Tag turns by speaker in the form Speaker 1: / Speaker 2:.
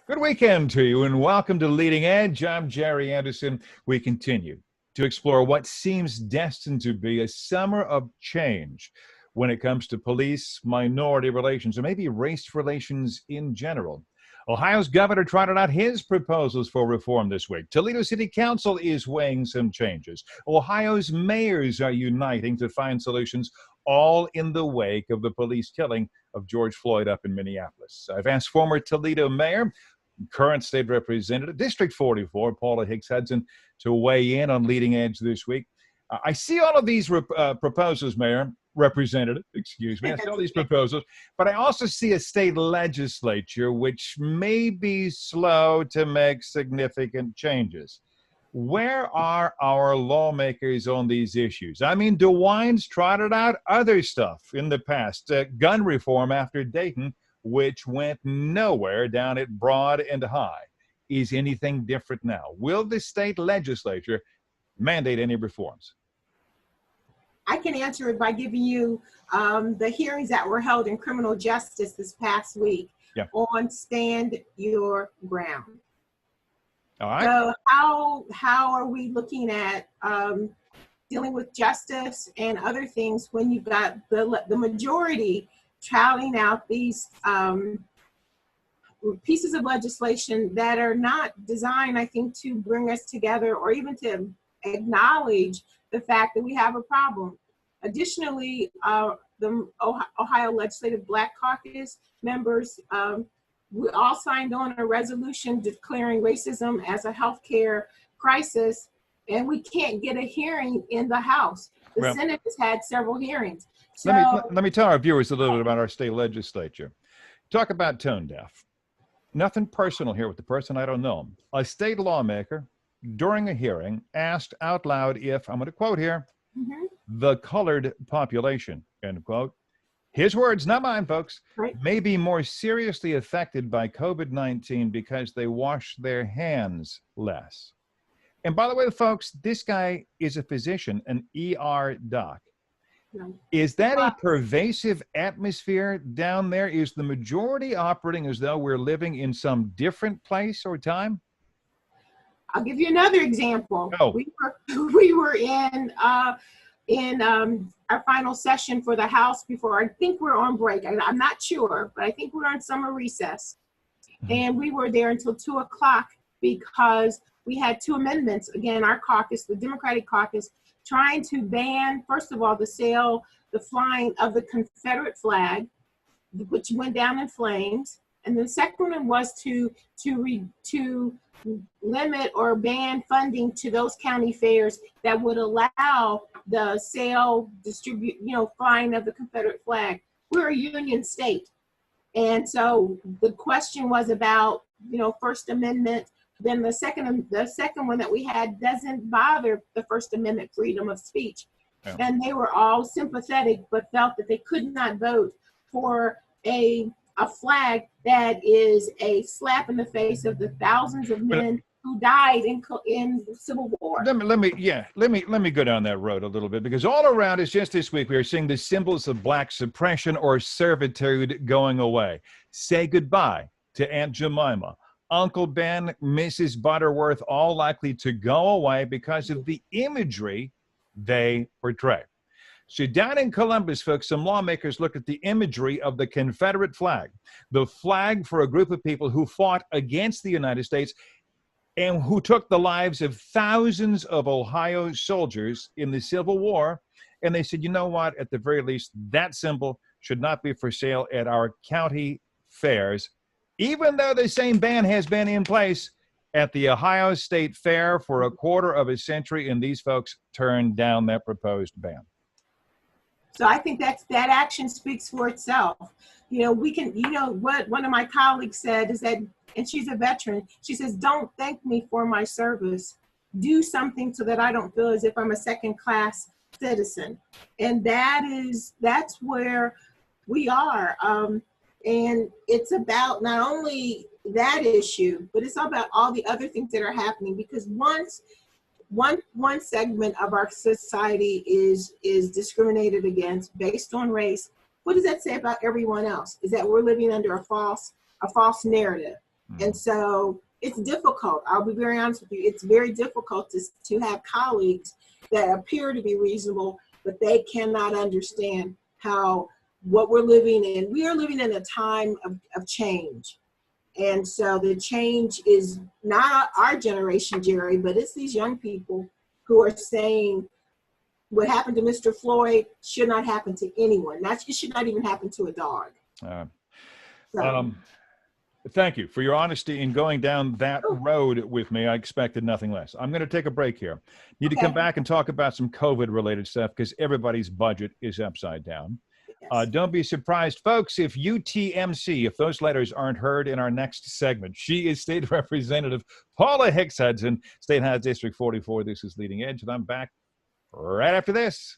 Speaker 1: Good weekend to you and welcome to Leading Edge. I'm Jerry Anderson. We continue to explore what seems destined to be a summer of change when it comes to police, minority relations, or maybe race relations in general. Ohio's governor trotted out his proposals for reform this week. Toledo City Council is weighing some changes. Ohio's mayors are uniting to find solutions, all in the wake of the police killing of George Floyd up in Minneapolis. I've asked former Toledo Mayor, current state representative, District 44, Paula Hicks-Hudson, to weigh in on Leading Edge this week. I see all of these proposals, Mayor, Representative, excuse me. I see all these proposals, but I also see a state legislature which may be slow to make significant changes. Where are our lawmakers on these issues? I mean, DeWine's trotted out other stuff in the past, gun reform after Dayton, which went nowhere down at Broad and High. Is anything different now? Will the state legislature mandate any reforms?
Speaker 2: I can answer it by giving you the hearings that were held in criminal justice this past week on Stand Your Ground.
Speaker 1: All right.
Speaker 2: So how are we looking at dealing with justice and other things when you've got the majority trotting out these pieces of legislation that are not designed, I think, to bring us together or even to acknowledge the fact that we have a problem. Additionally, the Ohio Legislative Black Caucus members, we all signed on a resolution declaring racism as a healthcare crisis, and we can't get a hearing in the House. The Senate has had several hearings. So,
Speaker 1: let me tell our viewers a little bit about our state legislature. Talk about tone deaf. Nothing personal here with the person, I don't know. A state lawmaker during a hearing asked out loud if, I'm going to quote here, the colored population, end quote. His words, not mine, folks, may be more seriously affected by COVID-19 because they wash their hands less. And by the way, folks, this guy is a physician, an ER doc. Is that a pervasive atmosphere down there? Is the majority operating as though we're living in some different place or time?
Speaker 2: I'll give you another example.
Speaker 1: Oh.
Speaker 2: We were in our final session for the House before, I think we're on break. I'm not sure, but I think we're on summer recess. And we were there until 2 o'clock because we had two amendments. Again, our caucus, the Democratic caucus, trying to ban, first of all, the flying of the Confederate flag, which went down in flames. And the second one was to limit or ban funding to those county fairs that would allow the sale, distribute, flying of the Confederate flag. We're a union state. And so the question was about, First Amendment. Then the second one that we had doesn't bother the First Amendment freedom of speech. Yeah. And they were all sympathetic, but felt that they could not vote for a flag that is a slap in the face of the thousands of men who died in the Civil War.
Speaker 1: Let me go down that road a little bit, because all around us just this week we are seeing the symbols of black suppression or servitude going away. Say goodbye to Aunt Jemima, Uncle Ben, Mrs. Butterworth, all likely to go away because of the imagery they portray. So down in Columbus, folks, some lawmakers looked at the imagery of the Confederate flag, the flag for a group of people who fought against the United States and who took the lives of thousands of Ohio soldiers in the Civil War. And they said, you know what, at the very least, that symbol should not be for sale at our county fairs, even though the same ban has been in place at the Ohio State Fair for a quarter of a century, and these folks turned down that proposed ban.
Speaker 2: So I think that action speaks for itself. We can, what one of my colleagues said is that, and she's a veteran, she says, don't thank me for my service. Do something so that I don't feel as if I'm a second-class citizen. And that's where we are. And it's about not only that issue, but it's about all the other things that are happening. Because once one segment of our society is discriminated against based on race, what does that say about everyone else? Is that we're living under a false narrative. And so it's difficult. I'll be very honest with you. It's very difficult to have colleagues that appear to be reasonable, but they cannot understand how what we're living in. We are living in a time of change. And so the change is not our generation, Jerry, but it's these young people who are saying what happened to Mr. Floyd should not happen to anyone. It should not even happen to a dog.
Speaker 1: Thank you for your honesty in going down that road with me. I expected nothing less. I'm going to take a break here. Need to come back and talk about some COVID-related stuff because everybody's budget is upside down. Yes. Don't be surprised, folks, if UTMC, if those letters aren't heard in our next segment. She is State Representative Paula Hicks-Hudson, State House District 44. This is Leading Edge, and I'm back right after this.